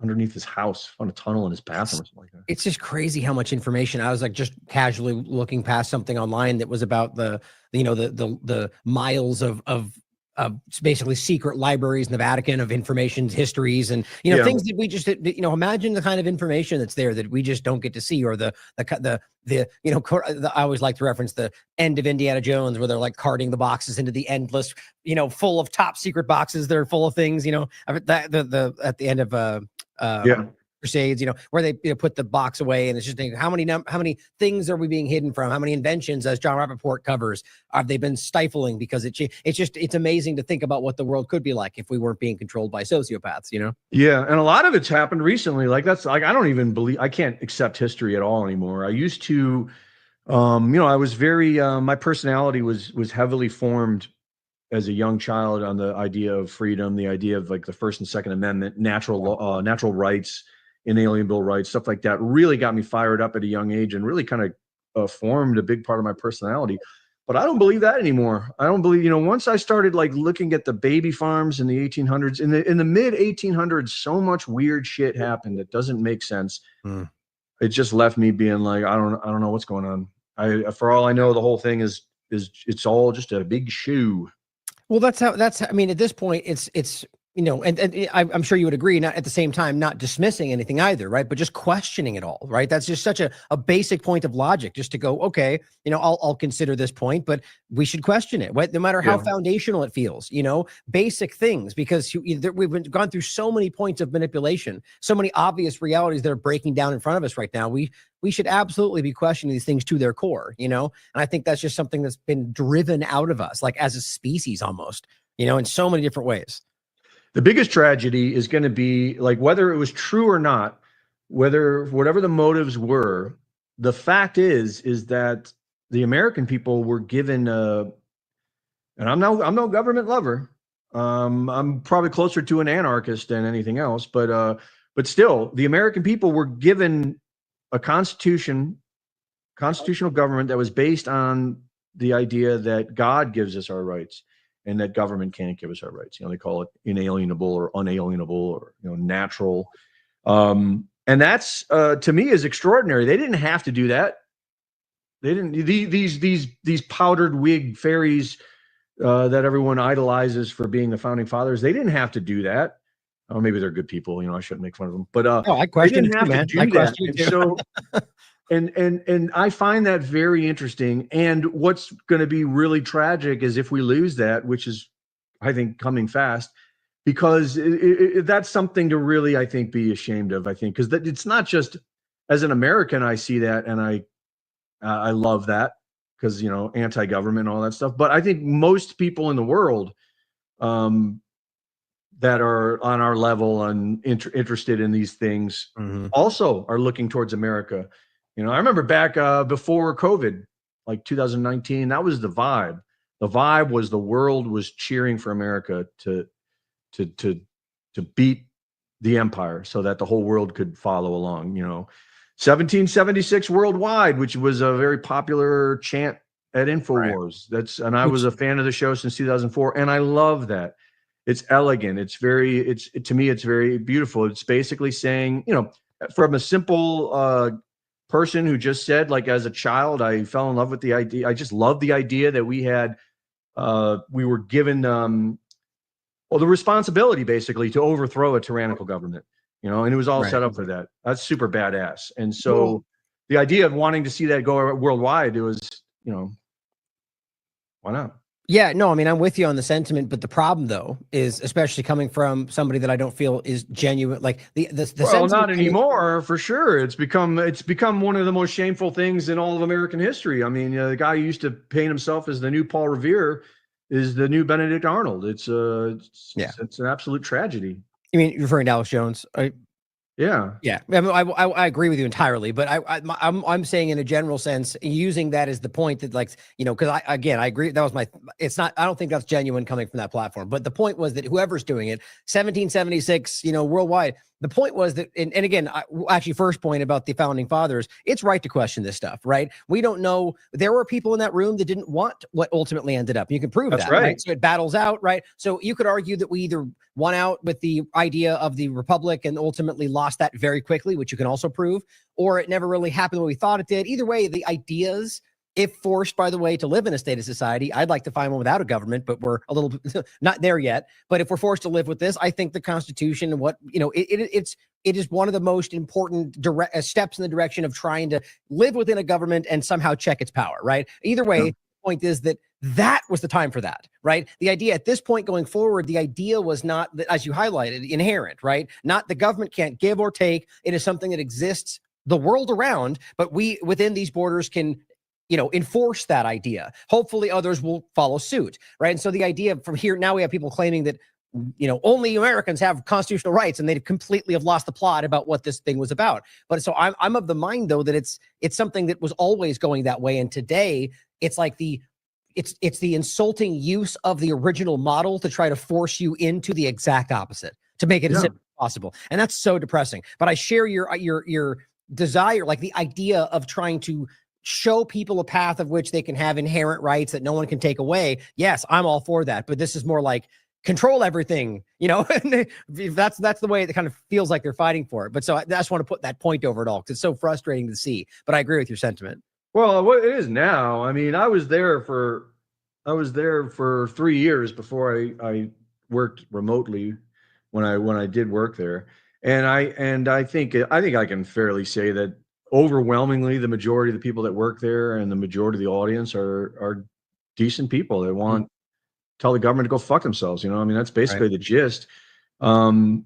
underneath his house, found a tunnel in his bathroom or something like that. It's just crazy how much information. I was like just casually looking past something online that was about the miles of basically secret libraries in the Vatican of information, histories, and things that we just imagine the kind of information that's there that we just don't get to see, or I always like to reference the end of Indiana Jones, where they're like carting the boxes into the endless, full of top secret boxes that are full of things, at the end of Crusades, where they put the box away, and it's just how many things are we being hidden from? How many inventions, as John Rappaport covers, have they been stifling? Because it's amazing to think about what the world could be like if we weren't being controlled by sociopaths. Yeah, and a lot of it's happened recently. Like that's like I can't accept history at all anymore. I used to, I was very my personality was heavily formed as a young child on the idea of freedom, the idea of like the First and Second Amendment, natural rights, inalienable rights, stuff like that really got me fired up at a young age, and really kind of formed a big part of my personality. But I don't believe that anymore. I don't believe, once I started like looking at the baby farms in the 1800s, in the mid 1800s, so much weird shit happened that doesn't make sense. It just left me being like, I don't know what's going on. For all I know, the whole thing is it's all just a big shoe. Well, I mean, at this point, it's and I'm sure you would agree, not at the same time, not dismissing anything either, right? But just questioning it all, right? That's just such a basic point of logic, just to go, okay, I'll consider this point, but we should question it, no matter how foundational it feels, basic things, because we've gone through so many points of manipulation, so many obvious realities that are breaking down in front of us right now. We should absolutely be questioning these things to their core, and I think that's just something that's been driven out of us, like as a species almost, in so many different ways. The biggest tragedy is going to be like, whether it was true or not, whatever the motives were, the fact is that the American people were given and I'm no government lover. I'm probably closer to an anarchist than anything else, but still, the American people were given a constitutional government that was based on the idea that God gives us our rights, and that government can't give us our rights. They call it inalienable or unalienable, or natural. And that's to me is extraordinary. They didn't have to do that. They didn't. These powdered wig fairies that everyone idolizes for being the founding fathers, they didn't have to do that. Oh, maybe they're good people. I shouldn't make fun of them. But I question it too, man. I question it too. So. And I find that very interesting. And what's going to be really tragic is if we lose that, which is, I think, coming fast, because that's something to really, I think, be ashamed of. I think, because it's not just as an American, I see that, and I love that, because anti-government and all that stuff. But I think most people in the world that are on our level and interested in these things also are looking towards America. I remember back before COVID, like 2019, that was the vibe. The vibe was the world was cheering for America to beat the empire, so that the whole world could follow along. 1776 worldwide, which was a very popular chant at InfoWars. And I was a fan of the show since 2004, and I love that. It's elegant. It's very, to me, it's very beautiful. It's basically saying, you know, from a simple person who just said, like, as a child, I fell in love with the idea. I just love the idea that we were given, well, the responsibility basically to overthrow a tyrannical government, you know, and it was all set up for that. That's super badass. And so the idea of wanting to see that go worldwide, it was, you know, why not? Yeah, no, I mean, I'm with you on the sentiment, but the problem though is, especially coming from somebody that I don't feel is genuine, like the well, not anymore, for sure. It's become one of the most shameful things in all of American history. I mean, the guy who used to paint himself as the new Paul Revere is the new Benedict Arnold. It's an absolute tragedy. You mean you're referring to Alex Jones? Yeah. Yeah. I mean, I agree with you entirely, but I'm saying in a general sense, using that as the point that, like, you know, because I agree. That was it's not, I don't think that's genuine coming from that platform, but the point was that whoever's doing it, 1776, you know, worldwide, the point was that, and again, actually first point about the founding fathers, it's right to question this stuff, right? We don't know. There were people in that room that didn't want what ultimately ended up. You can prove that's that, right. So it battles out, right? So you could argue that we either won out with the idea of the republic and ultimately lost that very quickly, which you can also prove, or it never really happened the way we thought it did. Either way, the ideas, if forced, by the way, to live in a state of society, I'd like to find one without a government, but we're a little not there yet. But if we're forced to live with this, I think the Constitution and what, you know, it is one of the most important steps in the direction of trying to live within a government and somehow check its power, right? Either way, the point is that was the time for that, right? The idea at this point going forward, the idea was not that, as you highlighted, inherent, right? Not the government can't give or take. It is something that exists the world around, but we within these borders can, you know, enforce that idea. Hopefully others will follow suit, right? And so the idea from here, now we have people claiming that, you know, only Americans have constitutional rights, and they completely have lost the plot about what this thing was about. But so I'm of the mind though that it's something that was always going that way, and today it's like it's the insulting use of the original model to try to force you into the exact opposite, to make it as simple as possible, and that's so depressing. But I share your desire, like the idea of trying to show people a path of which they can have inherent rights that no one can take away. Yes, I'm all for that, but this is more like control everything, you know. that's the way it kind of feels like they're fighting for it. But so I just want to put that point over it all, because it's so frustrating to see. But I agree with your sentiment. Well, what it is now, I mean, I was there for 3 years before I worked remotely when I did work there. And I think I can fairly say that overwhelmingly the majority of the people that work there and the majority of the audience are decent people that want to tell the government to go fuck themselves. You know, I mean, that's basically the gist. I mean,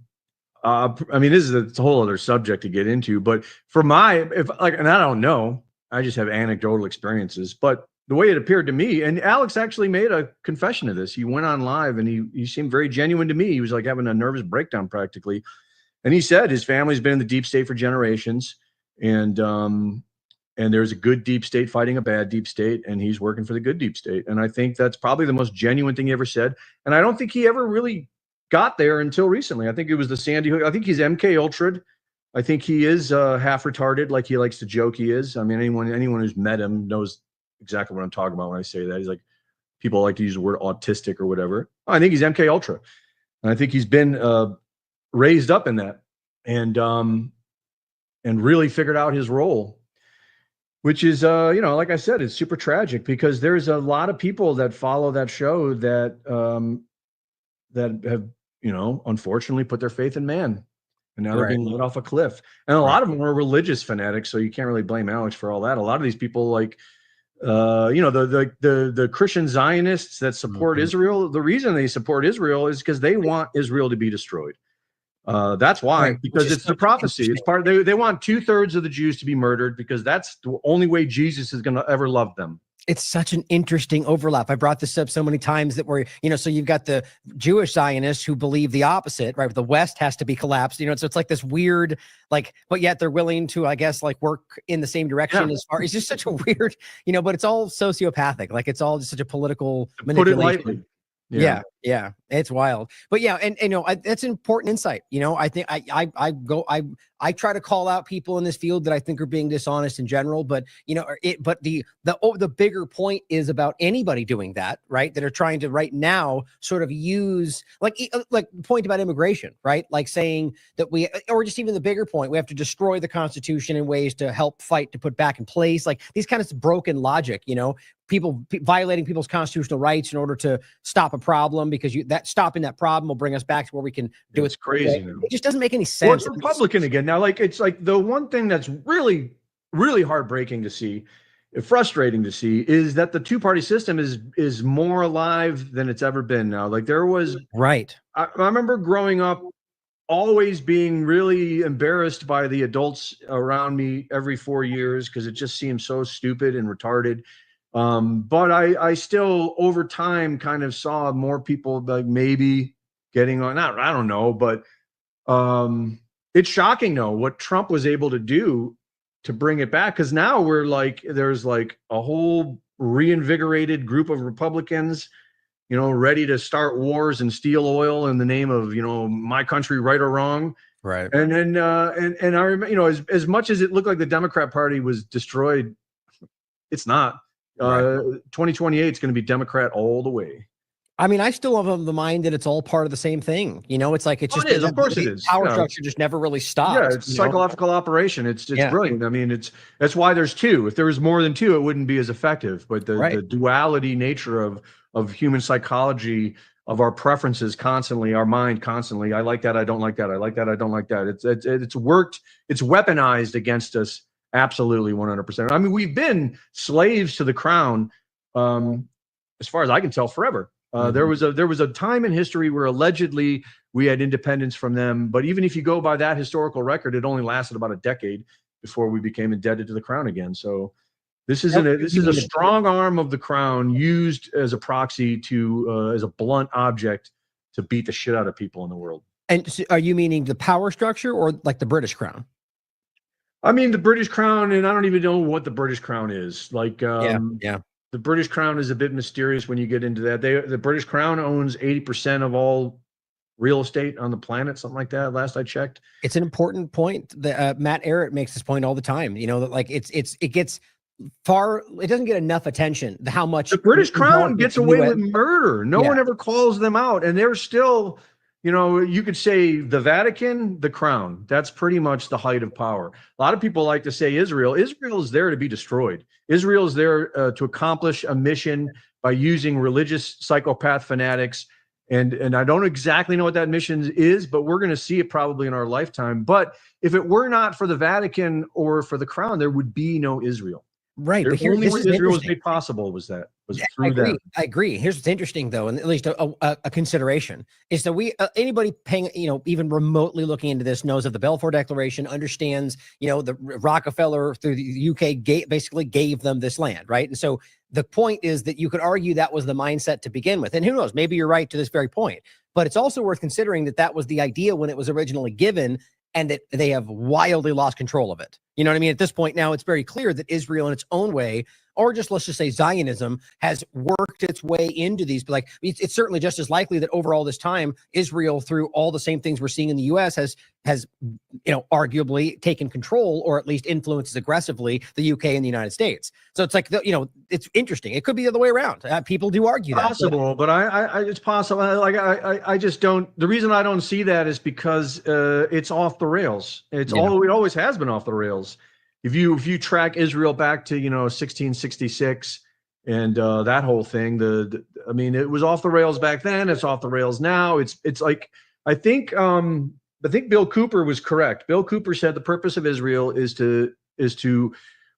this is a whole other subject to get into, but for and I don't know, I just have anecdotal experiences, but the way it appeared to me, and Alex actually made a confession of this. He went on live and he seemed very genuine to me. He was like having a nervous breakdown practically. And he said his family's been in the deep state for generations, and there's a good deep state fighting a bad deep state, and he's working for the good deep state. And I think that's probably the most genuine thing he ever said. And I don't think he ever really got there until recently. I think it was the Sandy Hook. I think he's MK Ultra'd. I think he is half retarded, like he likes to joke he is. I mean, anyone who's met him knows exactly what I'm talking about when I say that. He's like, people like to use the word autistic or whatever. I think he's MK Ultra, and I think he's been raised up in that, and really figured out his role, which is, you know, like I said, it's super tragic because there's a lot of people that follow that show that have, you know, unfortunately put their faith in man, and now they're being let off a cliff. And a lot of them are religious fanatics, so you can't really blame Alex for all that. A lot of these people, like, you know, the Christian Zionists that support Israel, the reason they support Israel is because they want Israel to be destroyed. That's why, because it's the prophecy. It's part of, they want 2/3 of the Jews to be murdered because that's the only way Jesus is going to ever love them. It's such an interesting overlap. I brought this up so many times that we're, you know, so you've got the Jewish Zionists who believe the opposite, right? The West has to be collapsed, you know, so it's like this weird, like, but yet they're willing to, I guess, like work in the same direction as far. It's just such a weird, you know, but it's all sociopathic. Like it's all just such a political manipulation. Put it lightly. Yeah, yeah, it's wild. But yeah, and you know, that's an important insight. You know, I think I try to call out people in this field that I think are being dishonest in general, but you know, but the bigger point is about anybody doing that, right? That are trying to right now sort of use like the point about immigration, right? Like saying that or just even the bigger point, we have to destroy the Constitution in ways to help fight to put back in place, like these kind of broken logic, you know, people violating people's constitutional rights in order to stop a problem, because stopping that problem will bring us back to where we can do It's crazy. It just doesn't make any sense. Well, it's Republican again. Now, like, it's like the one thing that's really, really heartbreaking to see, frustrating to see, is that the two-party system is more alive than it's ever been now. Like there was, right. I remember growing up always being really embarrassed by the adults around me every 4 years because it just seemed so stupid and retarded. But I still over time kind of saw more people like maybe getting on. I don't know, but it's shocking though what Trump was able to do to bring it back, because now we're like there's like a whole reinvigorated group of Republicans, you know, ready to start wars and steal oil in the name of, you know, my country, right or wrong. Right. And then and I remember, you know, as much as it looked like the Democrat Party was destroyed, it's not. 2028 is going to be Democrat all the way. I mean, I still have the mind that it's all part of the same thing. You know, it's like it's just it is. Of course it is. Power structure just never really stops. Yeah, it's psychological operation. It's brilliant. I mean, that's why there's two. If there was more than two, it wouldn't be as effective. But the duality nature of human psychology, of our preferences constantly, our mind constantly. I like that. I don't like that. I like that. I don't like that. It's worked. It's weaponized against us. Absolutely, 100%. I mean, we've been slaves to the crown, as far as I can tell, forever. There was a time in history where allegedly we had independence from them, but even if you go by that historical record, it only lasted about a decade before we became indebted to the crown again. So this is a strong arm of the crown used as a proxy to as a blunt object to beat the shit out of people in the world. And so are you meaning the power structure or like the British crown? I mean, the British crown, and I don't even know what the British crown is. Like, the British crown is a bit mysterious when you get into that. The British crown owns 80% of all real estate on the planet, something like that. Last I checked. It's an important point that Matt Ehret makes this point all the time. You know, that like it gets far, it doesn't get enough attention. How much the British crown gets away with murder. No one ever calls them out, and they're still. You know, you could say the Vatican, the crown. That's pretty much the height of power. A lot of people like to say Israel. Israel is there to be destroyed. Israel is there to accomplish a mission by using religious psychopath fanatics. And I don't exactly know what that mission is, but we're going to see it probably in our lifetime. But if it were not for the Vatican or for the crown, there would be no Israel. Right. But only what Israel was made possible was through them. I agree. Here's what's interesting, though, and at least a consideration is that anybody paying, you know, even remotely looking into this knows of the Balfour Declaration, understands, you know, the Rockefeller through the UK basically gave them this land, right? And so the point is that you could argue that was the mindset to begin with. And who knows, maybe you're right to this very point. But it's also worth considering that that was the idea when it was originally given, and that they have wildly lost control of it. You know what I mean? At this point now, it's very clear that Israel in its own way, or just let's just say Zionism, has worked its way into these. But like, it's certainly just as likely that over all this time, Israel, through all the same things we're seeing in the U.S., has you know, arguably taken control, or at least influences aggressively the U.K. and the United States. So it's like, you know, it's interesting. It could be the other way around. People do argue that. Possible, but I it's possible. I just don't. The reason I don't see that is because it's off the rails. It always has been off the rails. If you track Israel back to 1666 and that whole thing, I mean, it was off the rails back then. It's off the rails now. It's like I think Bill Cooper was correct. Bill Cooper said the purpose of Israel is to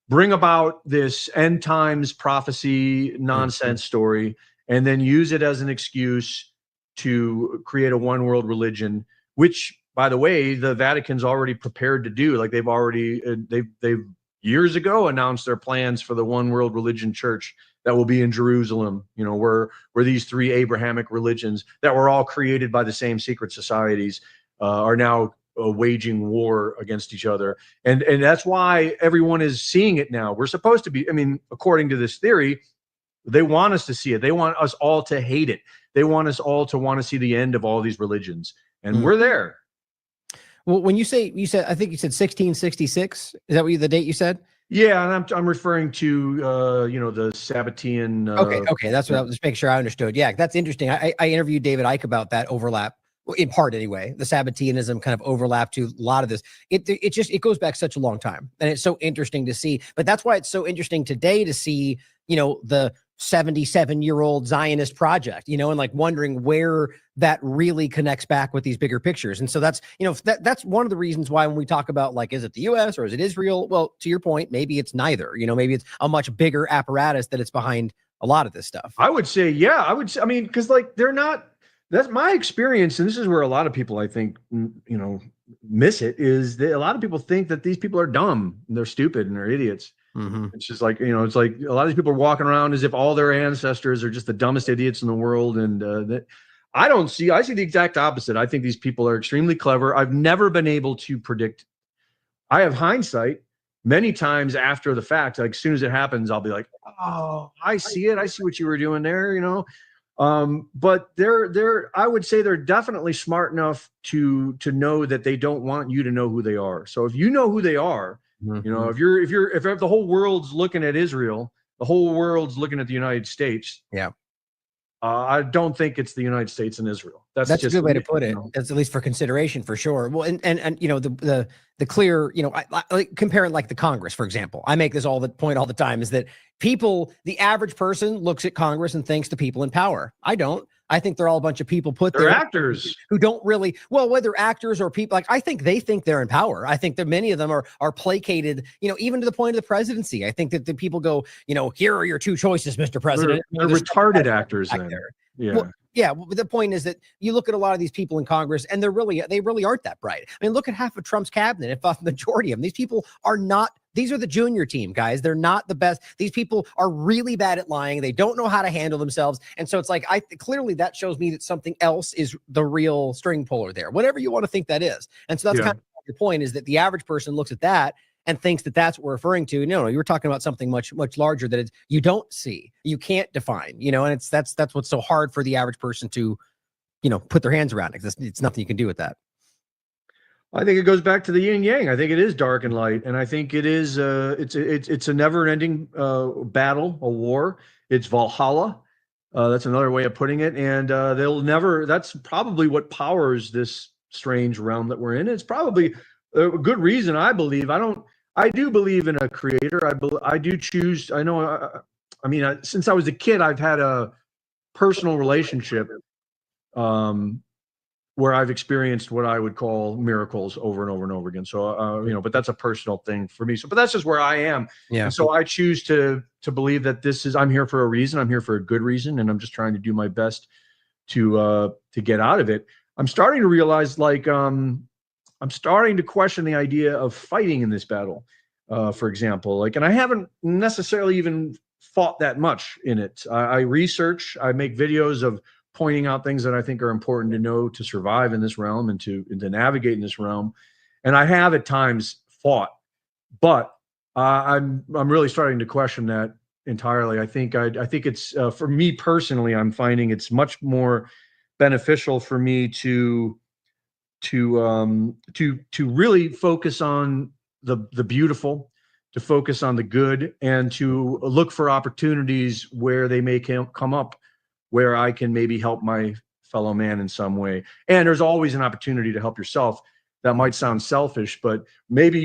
bring about this end times prophecy nonsense story, and then use it as an excuse to create a one world religion, which, by the way, the Vatican's already prepared to do. Like they've years ago announced their plans for the one world religion church that will be in Jerusalem, you know, where these three Abrahamic religions that were all created by the same secret societies are now waging war against each other. And that's why everyone is seeing it now. We're supposed to be, I mean, according to this theory, they want us to see it. They want us all to hate it. they want us all to want to see the end of all these religions, and Mm. we're there. Well, when you said, I think you said 1666. Is that the date you said? Yeah, and I'm referring to the Sabbatean. Okay, that's what I was just making sure I understood. Yeah, that's interesting. I interviewed David Icke about that overlap, in part anyway. The Sabbateanism kind of overlap to a lot of this. It goes back such a long time, and it's so interesting to see. But that's why it's so interesting today to see, the 77-year-old Zionist project, and like wondering where that really connects back with these bigger pictures. And so that's, that's one of the reasons why when we talk about, like, is it the US or is it Israel? Well, to your point, maybe it's neither. Maybe it's a much bigger apparatus that it's behind a lot of this stuff. I would say, yeah, I mean, because like they're not. That's my experience, and this is where a lot of people, I think, miss it. Is that a lot of people think that these people are dumb, and they're stupid, and they're idiots. Mm-hmm. It's just like, it's like a lot of these people are walking around as if all their ancestors are just the dumbest idiots in the world. And that I see the exact opposite. I think these people are extremely clever. I've never been able to predict. I have hindsight many times after the fact. Like, as soon as it happens, I'll be like, oh, I see it. I see what you were doing there, but I would say they're definitely smart enough to know that they don't want you to know who they are. So if you know who they are, if the whole world's looking at Israel, the whole world's looking at the United States. Yeah. I don't think it's the United States and Israel. That's just a good way to put it. Know. That's at least for consideration, for sure. Well, and the clear, I like comparing like the Congress, for example. I make this point all the time, is that the average person looks at Congress and thinks the people in power. I don't. I think they're all a bunch of people they're there actors who don't really, whether actors or people, like, I think they think they're in power. I think that many of them are placated, even to the point of the presidency. I think that the people go, here are your two choices, Mr. President. They're retarded actors then. There. Yeah. Well, yeah. But the point is that you look at a lot of these people in Congress, and they really aren't that bright. I mean, look at half of Trump's cabinet. If not the majority of them, these people are not. These are the junior team guys. They're not the best. These people are really bad at lying. They don't know how to handle themselves. And so it's like, clearly that shows me that something else is the real string puller there, whatever you want to think that is. And so that's kind of your point, is that the average person looks at that and thinks that that's what we're referring to. No, you were talking about something much, much larger that you don't see, you can't define, and that's what's so hard for the average person to, put their hands around it. It's nothing you can do with that. I think it goes back to the yin yang. I think it is dark and light, and I think it is. It's a never-ending battle, a war. It's Valhalla. That's another way of putting it. And they'll never. That's probably what powers this strange realm that we're in. It's probably a good reason, I believe. I do believe in a creator. I do choose. I know. I mean, since I was a kid, I've had a personal relationship. Where I've experienced what I would call miracles over and over and over again. So, but that's a personal thing for me. So, but that's just where I am. Yeah. And so I choose to believe that I'm here for a reason. I'm here for a good reason. And I'm just trying to do my best to get out of it. I'm starting to realize, like, I'm starting to question the idea of fighting in this battle. For example, like, and I haven't necessarily even fought that much in it. I research, I make videos of pointing out things that I think are important to know to survive in this realm and to navigate in this realm. And I have at times fought, but I'm really starting to question that entirely. I think it's for me personally, I'm finding it's much more beneficial for me to really focus on the beautiful, to focus on the good, and to look for opportunities where they may come up, where I can maybe help my fellow man in some way. And there's always an opportunity to help yourself. That might sound selfish, but maybe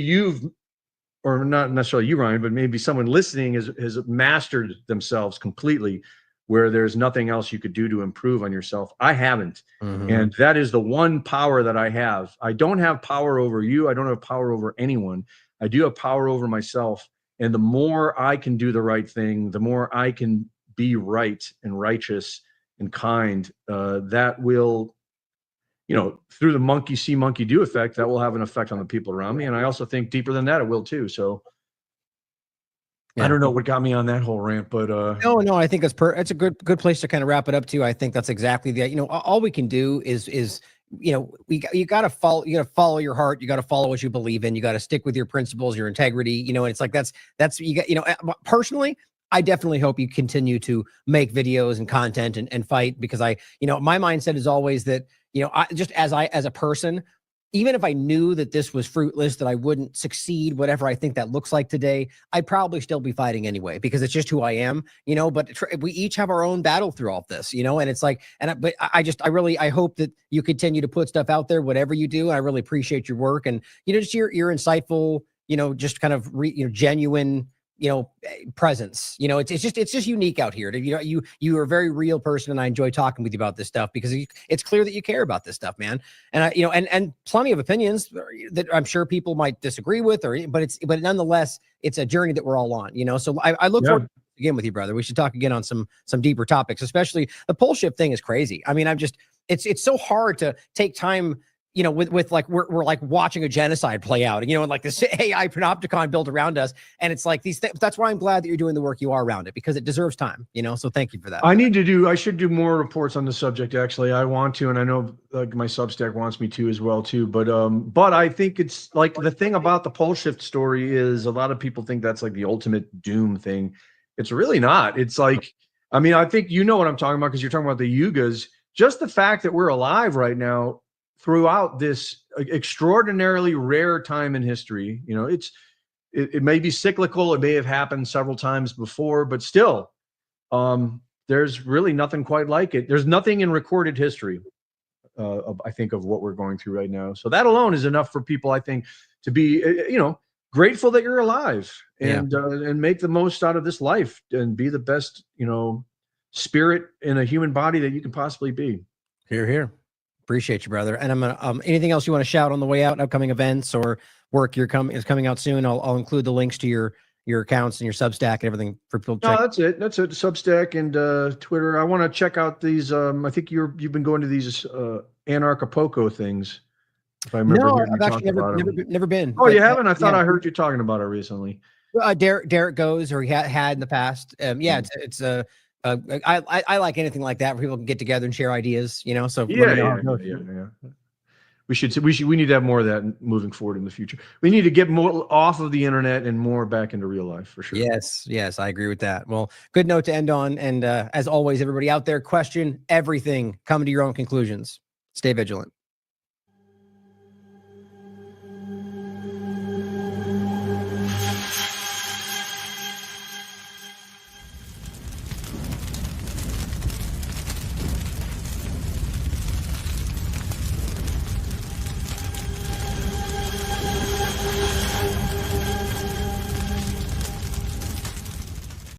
or not necessarily you, Ryan, but maybe someone listening has mastered themselves completely, where there's nothing else you could do to improve on yourself. I haven't. Mm-hmm. And that is the one power that I have. I don't have power over you. I don't have power over anyone. I do have power over myself. And the more I can do the right thing, the more I can be right and righteous and kind, that will, through the monkey see, monkey do effect, that will have an effect on the people around me. And I also think deeper than that, it will too. So yeah. I don't know what got me on that whole rant, but no, I think it's a good place to kind of wrap it up too. I think that's exactly all we can do is you got to follow your heart. You got to follow what you believe in. You got to stick with your principles, your integrity, and it's like, that's, you got, personally, I definitely hope you continue to make videos and content and fight, because my mindset is always that, I just, as a person, even if I knew that this was fruitless, that I wouldn't succeed, whatever I think that looks like today, I'd probably still be fighting anyway, because it's just who I am, but we each have our own battle through all this, and it's like, I hope that you continue to put stuff out there, whatever you do. I really appreciate your work, and, just your insightful, just kind of genuine, presence. It's just unique out here. You are a very real person, and I enjoy talking with you about this stuff, because it's clear that you care about this stuff, man. And and plenty of opinions that I'm sure people might disagree with, but nonetheless, it's a journey that we're all on. So I look forward to again with you, brother. We should talk again on some deeper topics, especially the pole shift thing is crazy. I mean, it's so hard to take time, with like, we're like watching a genocide play out, and like this AI panopticon built around us. And it's like these things. That's why I'm glad that you're doing the work you are around it, because it deserves time, so thank you for that. I should do more reports on the subject. Actually, I want to, and I know like my Substack wants me to as well too. But I think it's like, the thing about the pole shift story is a lot of people think that's like the ultimate doom thing. It's really not. It's like, I mean, I think you know what I'm talking about, because you're talking about the Yugas. Just the fact that we're alive right now throughout this extraordinarily rare time in history, it may be cyclical. It may have happened several times before, but still, there's really nothing quite like it. There's nothing in recorded history, I think, of what we're going through right now. So that alone is enough for people, I think, to be, grateful that you're alive, and make the most out of this life, and be the best, spirit in a human body that you can possibly be. Hear, hear. Appreciate you, brother. And I'm gonna, anything else you want to shout on the way out? Upcoming events or work is coming out soon. I'll include the links to your accounts and your Substack and everything for people to check. No, that's it. Substack and Twitter. I want to check out these. I think you've been going to these Anarchapulco things. If I remember, no, I've actually never been. Oh, you haven't? I thought I heard you talking about it recently. Derek goes, or he had in the past. It's I like anything like that where people can get together and share ideas, so yeah. We need to have more of that moving forward in the future. We need to get more off of the internet and more back into real life, for sure. Yes, I agree with that. Well, good note to end on. And as always, everybody out there, question everything, come to your own conclusions. Stay vigilant.